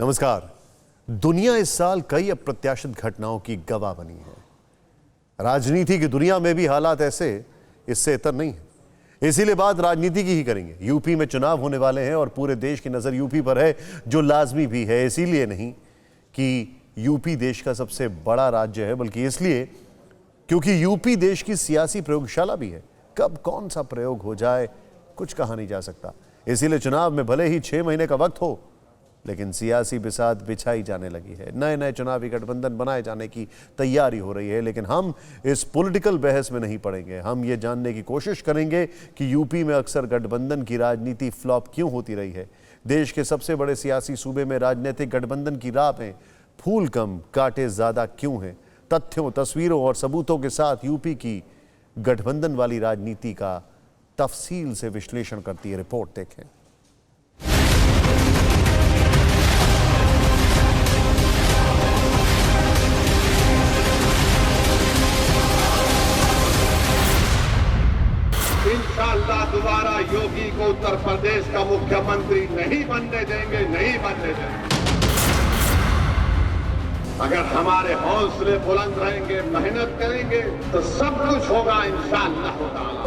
नमस्कार। दुनिया इस साल कई अप्रत्याशित घटनाओं की गवाह बनी है। राजनीति की दुनिया में भी हालात ऐसे इससे इतर नहीं है। इसीलिए बात राजनीति की ही करेंगे। यूपी में चुनाव होने वाले हैं और पूरे देश की नजर यूपी पर है, जो लाजमी भी है। इसीलिए नहीं कि यूपी देश का सबसे बड़ा राज्य है, बल्कि इसलिए क्योंकि यूपी देश की सियासी प्रयोगशाला भी है। कब कौन सा प्रयोग हो जाए कुछ कहा नहीं जा सकता। इसीलिए चुनाव में भले ही 6 महीने का वक्त हो, लेकिन सियासी बिसात बिछाई जाने लगी है। नए नए चुनावी गठबंधन बनाए जाने की तैयारी हो रही है। लेकिन हम इस पॉलिटिकल बहस में नहीं पड़ेंगे। हम ये जानने की कोशिश करेंगे कि यूपी में अक्सर गठबंधन की राजनीति फ्लॉप क्यों होती रही है। देश के सबसे बड़े सियासी सूबे में राजनीतिक गठबंधन की राह में फूल कम कांटे ज्यादा क्यों हैं। तथ्यों, तस्वीरों और सबूतों के साथ यूपी की गठबंधन वाली राजनीति का तफसील से विश्लेषण करती है रिपोर्ट। देखें। इंशाअल्लाह दोबारा योगी को उत्तर प्रदेश का मुख्यमंत्री नहीं बनने देंगे, नहीं बनने देंगे। अगर हमारे हौसले बुलंद रहेंगे, मेहनत करेंगे तो सब कुछ होगा इंशाअल्लाह ताला।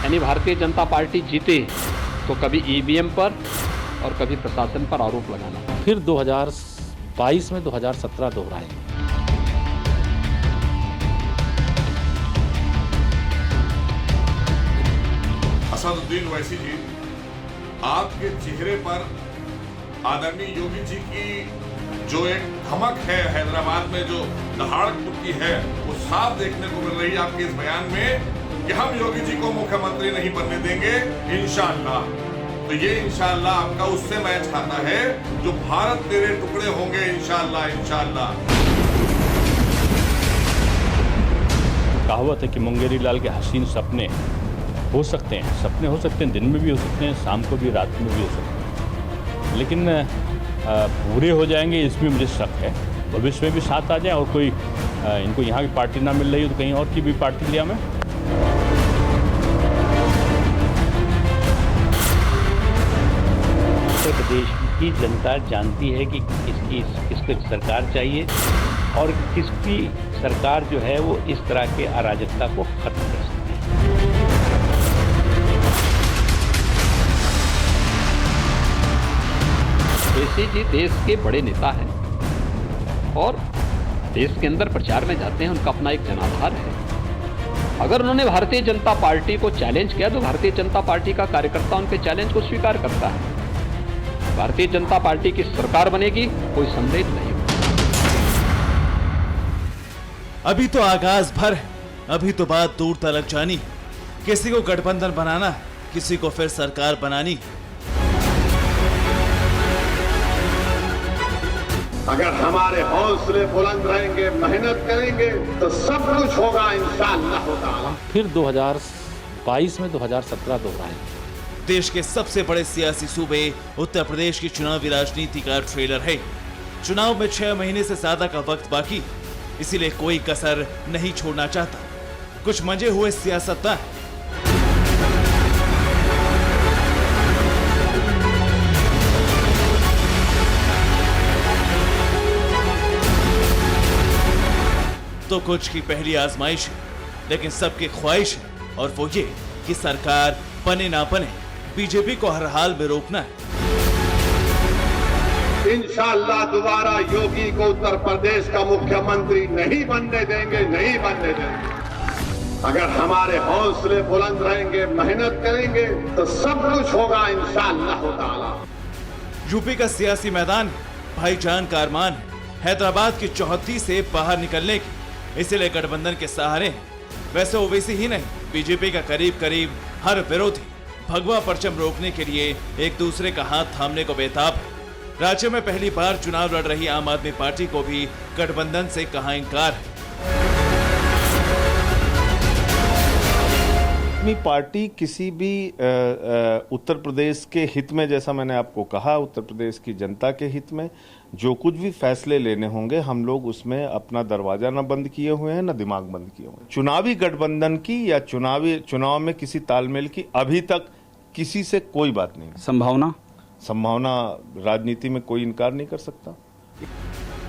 यानी भारतीय जनता पार्टी जीते तो कभी ईवीएम पर और कभी प्रशासन पर आरोप लगाना। फिर 2022 में 2017 दोहराएंगे। असदुद्दीन ओवैसी जी, आपके चेहरे पर आदरणीय योगी जी की जो एक धमक है, हैदराबाद में जो दहाड़ टूटी है, वो साफ देखने को मिल रही है आपके इस बयान में कि हम योगी जी को मुख्यमंत्री नहीं बनने देंगे इंशाअल्लाह। तो ये इंशाअल्लाह आपका उससे मैच खाता है जो भारत तेरे टुकड़े होंगे इंशाअल्लाह। इंशाअल्लाह कहावत है कि मुंगेरी लाल के हसीन सपने हो सकते हैं, सपने हो सकते हैं, दिन में भी हो सकते हैं, शाम को भी, रात में भी हो सकते हैं, लेकिन पूरे हो जाएंगे इसमें मुझे शक है। भविष्य में भी साथ आ जाए और कोई इनको यहाँ की पार्टी ना मिल रही हो तो कहीं और की भी पार्टी लिया मैं। उत्तर प्रदेश की जनता जानती है कि किसकी सरकार चाहिए और किसकी सरकार जो है वो इस तरह के अराजकता को खत्म कर सकती है। ओवैसी जी देश के बड़े नेता हैं और देश के अंदर प्रचार में जाते हैं, उनका अपना एक जनाधार है। अगर उन्होंने भारतीय जनता पार्टी को चैलेंज किया तो भारतीय जनता पार्टी का कार्यकर्ता उनके चैलेंज को स्वीकार करता है। भारतीय जनता पार्टी की सरकार बनेगी, कोई संदेह नहीं। अभी तो आगाज भर है, अभी तो बात दूर तलक जानी। किसी को गठबंधन बनाना, किसी को फिर सरकार बनानी। अगर हमारे हौसले बुलंद रहेंगे, मेहनत करेंगे तो सब कुछ होगा इंशाअल्लाह ताला। फिर 2022 में 2017 दोहराएंगे। देश के सबसे बड़े सियासी सूबे उत्तर प्रदेश की चुनावी राजनीति का ट्रेलर है। चुनाव में 6 महीने से ज्यादा का वक्त बाकी, इसीलिए कोई कसर नहीं छोड़ना चाहता। कुछ मंजे हुए सियासतदान तो कुछ की पहली आजमाइश है, लेकिन सबकी ख्वाहिश है और वो ये कि सरकार बने ना बने, बीजेपी को हर हाल में रोकना है। इंशाअल्लाह दोबारा योगी को उत्तर प्रदेश का मुख्यमंत्री नहीं बनने देंगे, नहीं बनने देंगे। अगर हमारे हौसले बुलंद रहेंगे, मेहनत करेंगे तो सब कुछ होगा इंशाअल्लाह ताला। यूपी का सियासी मैदान भाईजान का अरमान है हैदराबाद की चौहद्दी से बाहर निकलने की, इसीलिए गठबंधन के सहारे हैं। वैसे ओवैसी ही नहीं, बीजेपी का करीब करीब हर विरोधी भगवा परचम रोकने के लिए एक दूसरे का हाथ थामने को बेताब है। राज्य में पहली बार चुनाव लड़ रही आम आदमी पार्टी को भी गठबंधन से कहां इंकार है। अपनी पार्टी किसी भी उत्तर प्रदेश के हित में, जैसा मैंने आपको कहा, उत्तर प्रदेश की जनता के हित में जो कुछ भी फैसले लेने होंगे, हम लोग उसमें अपना दरवाजा न बंद किए हुए हैं, न दिमाग बंद किए हुए हैं। चुनावी गठबंधन की या चुनाव में किसी तालमेल की अभी तक किसी से कोई बात नहीं। संभावना राजनीति में कोई इनकार नहीं कर सकता।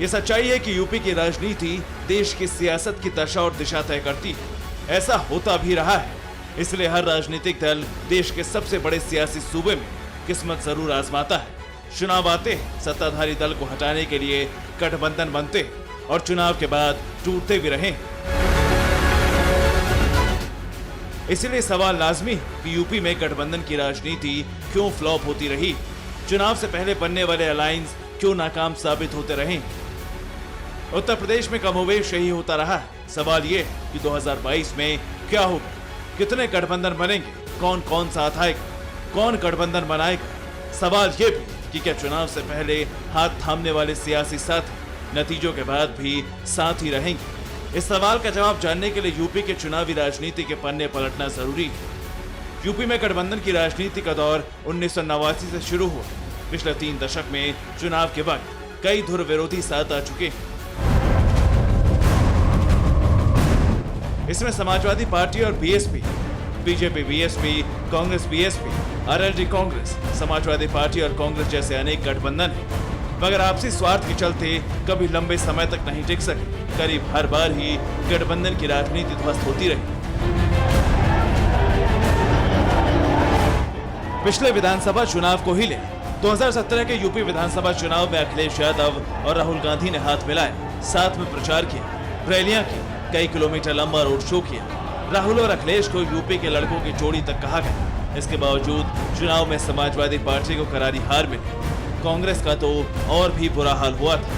ये सच्चाई है कि यूपी की राजनीति देश की सियासत की दशा और दिशा तय करती है। ऐसा होता भी रहा है, इसलिए हर राजनीतिक दल देश के सबसे बड़े सियासी सूबे में किस्मत जरूर आजमाता है। चुनाव आते हैं, सत्ताधारी दल को हटाने के लिए गठबंधन बनते हैं और चुनाव के बाद टूटते भी रहे। इसलिए सवाल लाजमी कि यूपी में गठबंधन की राजनीति क्यों फ्लॉप होती रही, चुनाव से पहले बनने वाले अलायंस क्यों नाकाम साबित होते रहे। उत्तर प्रदेश में कमोवेश यही होता रहा है। सवाल ये है कि 2022 में क्या होगा, कितने गठबंधन बनेंगे, कौन कौन साथ आएगा, कौन गठबंधन बनाएगा। सवाल ये भी कि क्या चुनाव से पहले हाथ थामने वाले सियासी साथी नतीजों के बाद भी साथ ही रहेंगे। इस सवाल का जवाब जानने के लिए यूपी के चुनावी राजनीति के पन्ने पलटना जरूरी है। यूपी में गठबंधन की राजनीति का दौर 1989 से शुरू हुआ। पिछले 3 दशक में चुनाव के वक्त कई धुर विरोधी साथ आ चुके हैं। इसमें समाजवादी पार्टी और BSP, BJP BSP, Congress BSP, RLD Congress, Samajwadi party और कांग्रेस जैसे अनेक गठबंधन हैं, मगर आपसी स्वार्थ के चलते कभी लंबे समय तक नहीं टिक सके। करीब हर बार ही गठबंधन की राजनीति ध्वस्त होती रही। पिछले विधानसभा चुनाव को ही ले 2017 के यूपी विधानसभा चुनाव में अखिलेश यादव और राहुल गांधी ने हाथ मिलाए, साथ में प्रचार किया, रैलियां की, कई किलोमीटर लंबा रोड शो किया। राहुल और अखिलेश को यूपी के लड़कों की जोड़ी तक कहा गया। इसके बावजूद चुनाव में समाजवादी पार्टी को करारी हार मिली। कांग्रेस का तो और भी बुरा हाल हुआ था।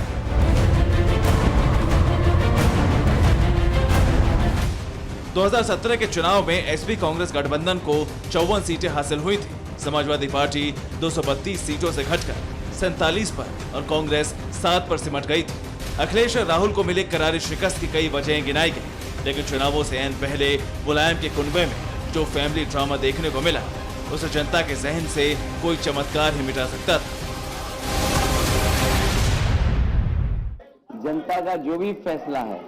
– 2017 के चुनाव में एसपी कांग्रेस गठबंधन को 54 सीटें हासिल हुई थी। समाजवादी पार्टी 232 सीटों से घटकर 47 पर और कांग्रेस 7 पर सिमट गई थी। अखिलेश और राहुल को मिली करारी शिकस्त की कई वजहें गिनाई गई, लेकिन चुनावों से ऐन पहले मुलायम के कुनबे में जो फैमिली ड्रामा देखने को मिला, उसे जनता के जहन से कोई चमत्कार ही मिटा सकता था। जनता का जो भी फैसला है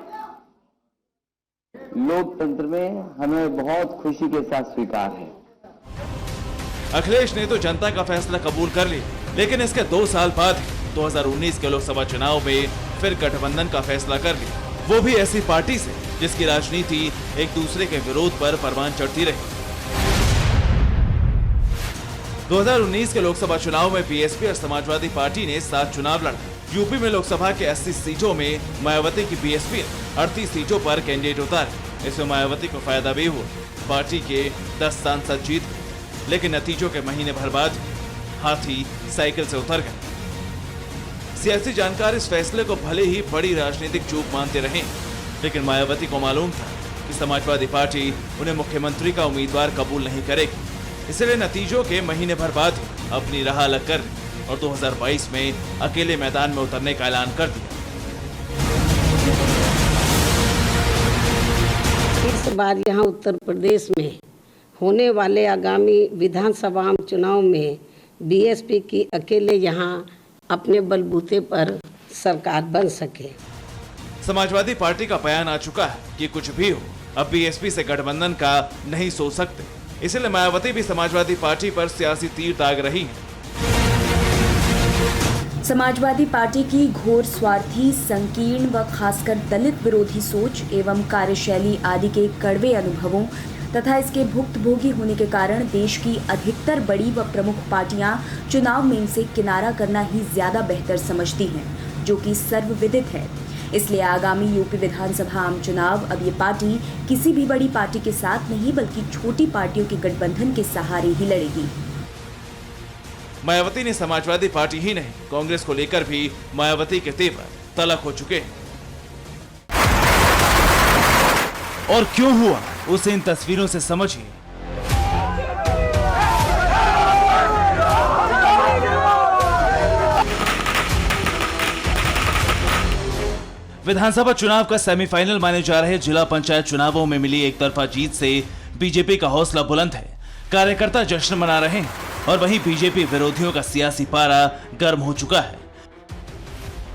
लोकतंत्र में हमें बहुत खुशी के साथ स्वीकार है। अखिलेश ने तो जनता का फैसला कबूल कर लिया, लेकिन इसके 2 साल बाद 2019 के लोकसभा चुनाव में फिर गठबंधन का फैसला कर लिया, वो भी ऐसी पार्टी से जिसकी राजनीति एक दूसरे के विरोध पर परवान चढ़ती रही। 2019 के लोकसभा चुनाव में बीएसपी और समाजवादी पार्टी ने 7 चुनाव लड़ा। यूपी में लोकसभा के 80 सीटों में मायावती की बीएसपी ने 38 सीटों पर कैंडिडेट उतारे। इसमें मायावती को फायदा भी हुआ, पार्टी के 10 सांसद जीत गए, लेकिन नतीजों के महीने भर बाद हाथी साइकिल से उतर गए। सियासी जानकार इस फैसले को भले ही बड़ी राजनीतिक चूक मानते रहे, लेकिन मायावती को मालूम था कि समाजवादी पार्टी उन्हें मुख्यमंत्री का उम्मीदवार कबूल नहीं करेगी। इसलिए नतीजों के महीने भर बाद अपनी राह अलग कर ली और 2022 में अकेले मैदान में उतरने का ऐलान कर दिया। इस बार यहाँ उत्तर प्रदेश में होने वाले आगामी विधानसभा चुनाव में बीएसपी की अकेले यहाँ अपने बलबूते पर सरकार बन सके। समाजवादी पार्टी का बयान आ चुका है कि कुछ भी हो, अब बीएसपी से गठबंधन का नहीं सोच सकते। इसलिए मायावती भी समाजवादी पार्टी पर सियासी तीर दाग रही है। समाजवादी पार्टी की घोर स्वार्थी, संकीर्ण व खासकर दलित विरोधी सोच एवं कार्यशैली आदि के कड़वे अनुभवों तथा इसके भुक्तभोगी होने के कारण देश की अधिकतर बड़ी व प्रमुख पार्टियां चुनाव में इनसे किनारा करना ही ज्यादा बेहतर समझती हैं, जो कि सर्वविदित है। इसलिए आगामी यूपी विधानसभा आम चुनाव अब ये पार्टी किसी भी बड़ी पार्टी के साथ नहीं बल्कि छोटी पार्टियों के गठबंधन के सहारे ही लड़ेगी। मायावती ने समाजवादी पार्टी ही नहीं, कांग्रेस को लेकर भी मायावती के तेवर तलक हो चुके हैं। और क्यों हुआ उसे इन तस्वीरों से समझिए। विधानसभा चुनाव का सेमीफाइनल माने जा रहे जिला पंचायत चुनावों में मिली एक तरफा जीत से बीजेपी का हौसला बुलंद है। कार्यकर्ता जश्न मना रहे हैं और वहीं बीजेपी विरोधियों का सियासी पारा गर्म हो चुका है।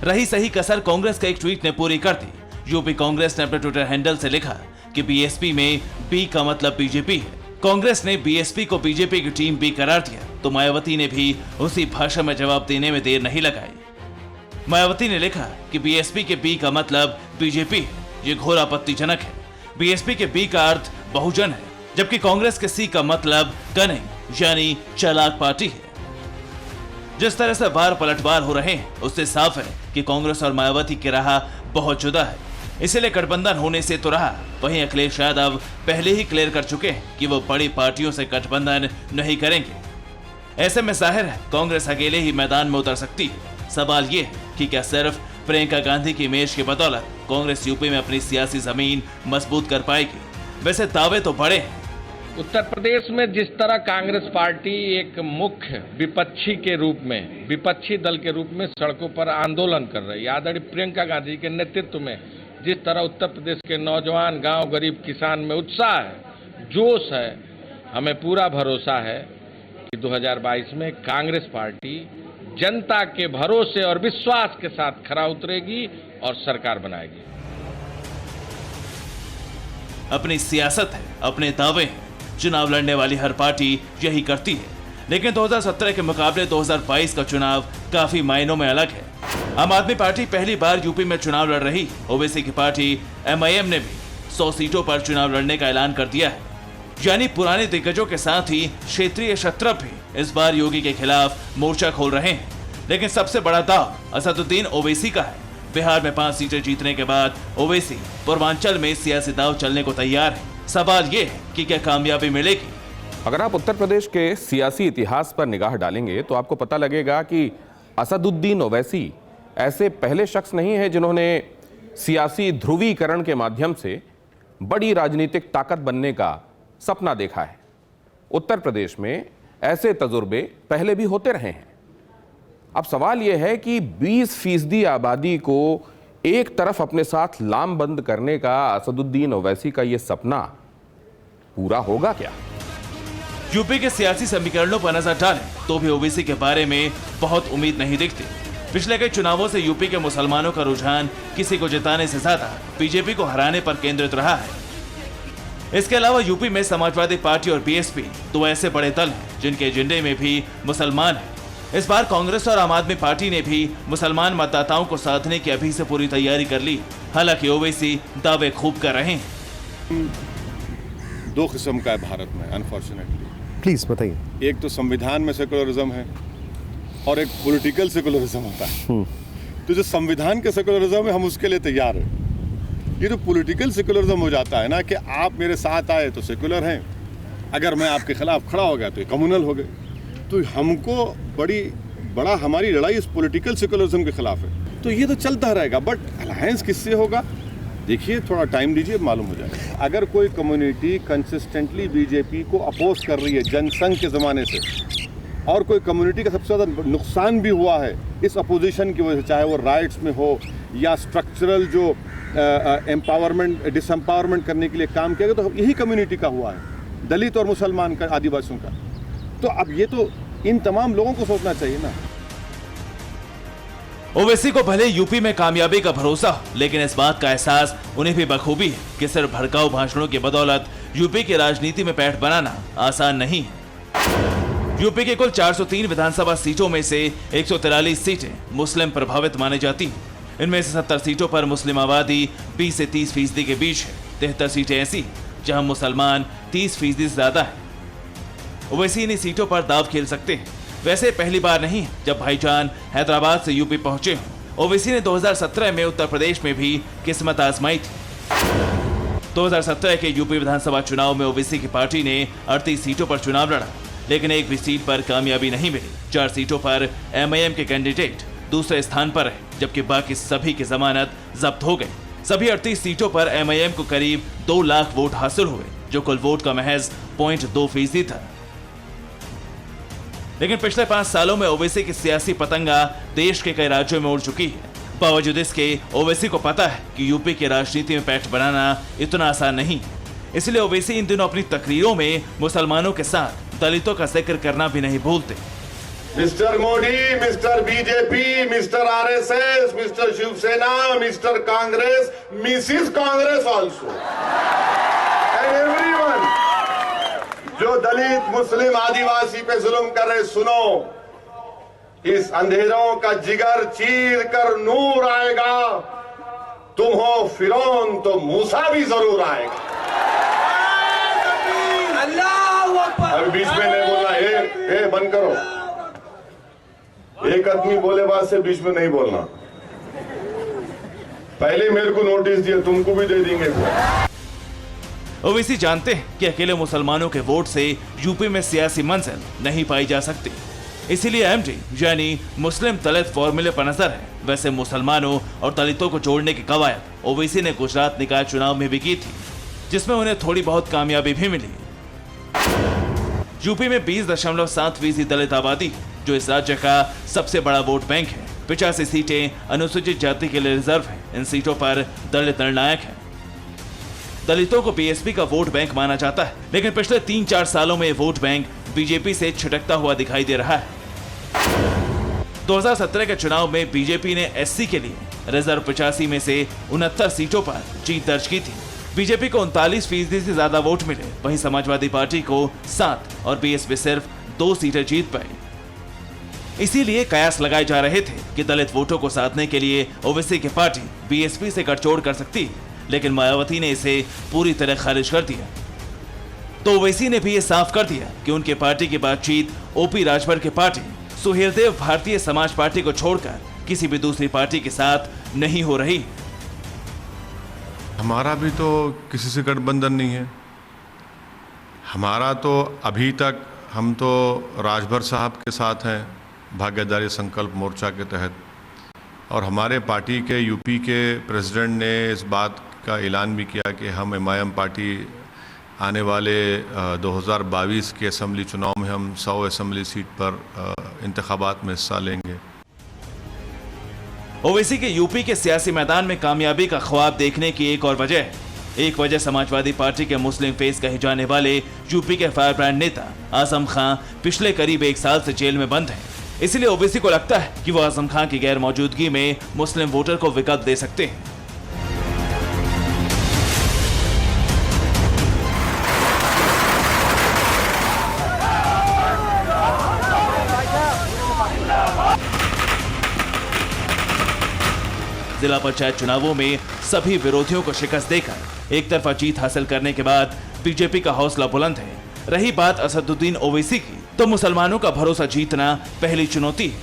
रही सही कसर कांग्रेस का एक ट्वीट ने पूरी कर दी। यूपी कांग्रेस ने अपने ट्विटर हैंडल से लिखा कि बीएसपी में बी का मतलब बीजेपी है। कांग्रेस ने बीएसपी को बीजेपी की टीम बी करार दिया तो मायावती ने भी उसी भाषा में जवाब देने में देर नहीं लगाई। मायावती ने लिखा कि बीएसपी के बी का मतलब बीजेपी है, ये घोर आपत्तिजनक है। बीएसपी के बी का अर्थ बहुजन है, जबकि कांग्रेस के सी का मतलब कनिंग यानी चालाक पार्टी है। जिस तरह से वार पलटवार हो रहे हैं उससे साफ है कि कांग्रेस और मायावती की राह बहुत जुदा है। इसलिए गठबंधन होने से तो रहा, वहीं अखिलेश यादव पहले ही क्लियर कर चुके हैं कि वो बड़ी पार्टियों से गठबंधन नहीं करेंगे। ऐसे में जाहिर है कांग्रेस अकेले ही मैदान में उतर सकती है। सवाल ये है कि क्या सिर्फ प्रियंका गांधी की इमेज की बदौलत कांग्रेस यूपी में अपनी सियासी जमीन मजबूत कर पाएगी? वैसे दावे तो बड़े हैं। उत्तर प्रदेश में जिस तरह कांग्रेस पार्टी एक मुख्य विपक्षी के रूप में, विपक्षी दल के रूप में सड़कों पर आंदोलन कर रही है, आदरणीय प्रियंका गांधी के नेतृत्व में जिस तरह उत्तर प्रदेश के नौजवान, गांव, गरीब, किसान में उत्साह है, जोश है, हमें पूरा भरोसा है कि 2022 में कांग्रेस पार्टी जनता के भरोसे और विश्वास के साथ खरा उतरेगी और सरकार बनाएगी। अपनी सियासत है, अपने दावे हैं, चुनाव लड़ने वाली हर पार्टी यही करती है। लेकिन 2017 के मुकाबले 2022 का चुनाव काफी मायनों में अलग है। आम आदमी पार्टी पहली बार यूपी में चुनाव लड़ रही। ओवैसी की पार्टी एमआईएम ने भी 100 सीटों पर चुनाव लड़ने का ऐलान कर दिया है। यानी पुराने दिग्गजों के साथ ही क्षेत्रीय शत्रप भी इस बार योगी के खिलाफ मोर्चा खोल रहे हैं। लेकिन सबसे बड़ा दाव असदुद्दीन ओवैसी का है। बिहार में 5 सीटें जीतने के बाद ओवैसी पूर्वांचल में सियासी दाव चलने को तैयार है। सवाल ये है कि क्या कामयाबी मिलेगी? अगर आप उत्तर प्रदेश के सियासी इतिहास पर निगाह डालेंगे तो आपको पता लगेगा कि असदुद्दीन ओवैसी ऐसे पहले शख्स नहीं है जिन्होंने सियासी ध्रुवीकरण के माध्यम से बड़ी राजनीतिक ताकत बनने का सपना देखा है। उत्तर प्रदेश में ऐसे तजुर्बे पहले भी होते रहे हैं। अब सवाल यह है कि 20% आबादी को एक तरफ अपने साथ लामबंद करने का असदुद्दीन ओवैसी का यह सपना पूरा होगा क्या? यूपी के सियासी समीकरणों पर नजर डालें तो भी ओवैसी के बारे में बहुत उम्मीद नहीं दिखती। पिछले कई चुनावों से यूपी के मुसलमानों का रुझान किसी को जिताने से ज्यादा बीजेपी को हराने पर केंद्रित रहा है। इसके अलावा यूपी में समाजवादी पार्टी और बीएसपी दो ऐसे बड़े दल हैं जिनके एजेंडे में भी मुसलमान हैं। इस बार कांग्रेस और आम आदमी पार्टी ने भी मुसलमान मतदाताओं को साधने की अभी से पूरी तैयारी कर ली। हालांकि ओवैसी दावे खूब कर रहे हैं। 2 किस्म का है भारत में, अनफॉर्चुनेटली। प्लीज बताइए। एक तो संविधान में सेकुलरिज्म है और एक पॉलिटिकल सेकुलरिज्म होता है। तो जो संविधान के सेकुलरिज्म है हम उसके लिए तैयार हैं। ये जो पॉलिटिकल सेकुलरिज्म हो जाता है ना कि आप मेरे साथ आए तो सेकुलर हैं, अगर मैं आपके खिलाफ खड़ा हो गया तो ये कम्युनल हो गए। तो हमको बड़ा हमारी लड़ाई इस पॉलिटिकल सेकुलरिज्म के खिलाफ है। तो ये तो चलता रहेगा, बट अलायंस किससे होगा देखिए, थोड़ा टाइम दीजिए, मालूम हो जाएगा। अगर कोई कम्युनिटी कंसिस्टेंटली बीजेपी को अपोज कर रही है जनसंघ के ज़माने से, और कोई कम्युनिटी का सबसे ज़्यादा नुकसान भी हुआ है इस अपोजिशन की वजह से, चाहे वो राइट्स में हो या स्ट्रक्चरल जो एम्पावरमेंट डिसएम्पावरमेंट करने के लिए काम किया गया, तो यही कम्युनिटी का हुआ है, दलित और मुसलमान का, आदिवासियों का। तो अब ये तो इन तमाम लोगों को सोचना चाहिए ना। ओवैसी को भले यूपी में कामयाबी का भरोसा, लेकिन इस बात का एहसास उन्हें भी बखूबी है कि सिर्फ भड़काऊ भाषणों की बदौलत यूपी की राजनीति में पैठ बनाना आसान नहीं है। यूपी के कुल 403 विधानसभा सीटों में से 143 सीटें मुस्लिम प्रभावित मानी जाती हैं। इनमें से 70 सीटों पर मुस्लिम आबादी 20 से 30% के बीच है। 73 सीटें ऐसी जहां मुसलमान 30% से ज्यादा है। ओवैसी इन सीटों पर दाव खेल सकते हैं। वैसे पहली बार नहीं जब भाईजान हैदराबाद से यूपी पहुंचे हों। ओवैसी ने 2017 में उत्तर प्रदेश में भी किस्मत आजमाई थी। 2017 के यूपी विधानसभा चुनाव में ओवैसी की पार्टी ने 38 सीटों पर चुनाव लड़ा, लेकिन एक भी सीट पर कामयाबी नहीं मिली। 4 सीटों पर एमआईएम के कैंडिडेट दूसरे स्थान पर रहे, जबकि बाकी सभी की जमानत जब्त हो गई। सभी 38 सीटों पर एमआईएम को करीब 2 लाख वोट हासिल हुए, जो कुल वोट का महज 0.2% था। लेकिन पिछले 5 सालों में ओवैसी की सियासी पतंगा देश के कई राज्यों में उड़ चुकी है। बावजूद इसके ओवैसी को पता है कि यूपी की राजनीति में पैठ बनाना इतना आसान नहीं। इसलिए ओवैसी इन दिनों अपनी तकरीरों में मुसलमानों के साथ दलितों का जिक्र करना भी नहीं भूलते। Mister Modi, mister BJP, mister RSS, mister Shiv Sena, mister Congress, Mrs Congress also, and everyone, जो दलित मुस्लिम आदिवासी पे जुल्म कर रहे, सुनो, इस अंधेरों का जिगर चीर कर नूर आएगा। तुम हो फिरौन तो मूसा भी जरूर आएगा। अभी बीच में नहीं बोलना, ए बंद करो। एक आदमी बोले बात से बीच में नहीं बोलना। पहले मेरे को नोटिस दिया, तुमको भी दे देंगे। ओवैसी जानते हैं कि अकेले मुसलमानों के वोट से यूपी में सियासी मंजिल नहीं पाई जा सकती, इसीलिए एमडी यानी मुस्लिम दलित फॉर्मूले पर नजर है। वैसे मुसलमानों और दलितों को जोड़ने की कवायद ओवैसी ने गुजरात निकाय चुनाव में भी की थी, जिसमें उन्हें थोड़ी बहुत कामयाबी भी मिली। यूपी में 20.7% दलित आबादी, जो इस राज्य का सबसे बड़ा वोट बैंक है। 85 सीटें अनुसूचित जाति के लिए रिजर्व हैं। इन सीटों पर दलित निर्णायक हैं। दलितों को बीएसपी का वोट बैंक माना जाता है, लेकिन पिछले 3-4 सालों में वोट बैंक बीजेपी से छिटकता हुआ दिखाई दे रहा है। 2017 के चुनाव में बीजेपी ने एससी के लिए रिजर्व 85 में से 69 सीटों पर जीत दर्ज की थी। बीजेपी को 39% से ज्यादा वोट मिले, वहीं समाजवादी पार्टी को 7 और बीएसपी सिर्फ 2 सीटें जीत पाई। इसीलिए कयास लगाए जा रहे थे कि दलित वोटों को साधने के लिए ओवैसी की पार्टी बीएसपी से गठजोड़ कर सकती है, लेकिन मायावती ने इसे पूरी तरह खारिज कर दिया। तो ओवैसी ने भी ये साफ कर दिया कि उनके पार्टी की बातचीत ओपी राजभर की पार्टी सुहेलदेव भारतीय समाज पार्टी को छोड़कर किसी भी दूसरी पार्टी के साथ नहीं हो रही। हमारा भी तो किसी से गठबंधन नहीं है। हमारा तो अभी तक हम तो राजभर साहब के साथ हैं भाग्यदारी संकल्प मोर्चा के तहत, और हमारे पार्टी के यूपी के प्रेसिडेंट ने इस बात का ऐलान भी किया कि हम एमआईएम पार्टी आने वाले 2022 के असेंबली चुनाव में हम 100 असेंबली सीट पर इंतखाबात में हिस्सा लेंगे। ओवैसी के यूपी के सियासी मैदान में कामयाबी का ख्वाब देखने की एक और वजह है। एक वजह समाजवादी पार्टी के मुस्लिम फेस कहे जाने वाले यूपी के फायर ब्रांड नेता आजम खां पिछले करीब 1 साल से जेल में बंद हैं। इसलिए ओवैसी को लगता है कि वो आजम खां की गैर मौजूदगी में मुस्लिम वोटर को विकल्प दे सकते हैं। जिला पंचायत चुनावों में सभी विरोधियों को शिकस्त देकर एक तरफा जीत हासिल करने के बाद बीजेपी का हौसला बुलंद है। रही बात असदुद्दीन ओवैसी की, तो मुसलमानों का भरोसा जीतना पहली चुनौती है।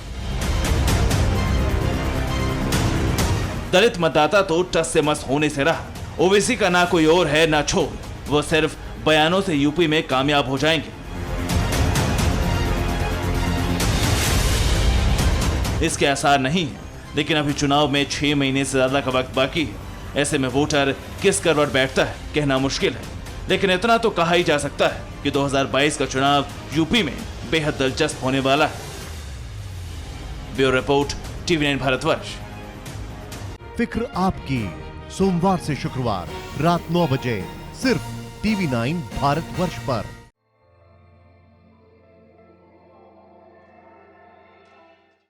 दलित मतदाता तो टस से मस होने से रहा। ओवैसी का ना कोई और है ना छोर, वो सिर्फ बयानों से यूपी में कामयाब हो जाएंगे। इसके आसार नहीं है, लेकिन अभी चुनाव में 6 महीने से ज्यादा का वक्त बाकी है। ऐसे में वोटर किस करवट बैठता है कहना मुश्किल है, लेकिन इतना तो कहा ही जा सकता है कि 2022 का चुनाव यूपी में बेहद दिलचस्प होने वाला है। Bureau report, TV9 Bharatvarsh. फिक्र आपकी, सोमवार से शुक्रवार रात 9 बजे सिर्फ TV9 भारतवर्ष पर।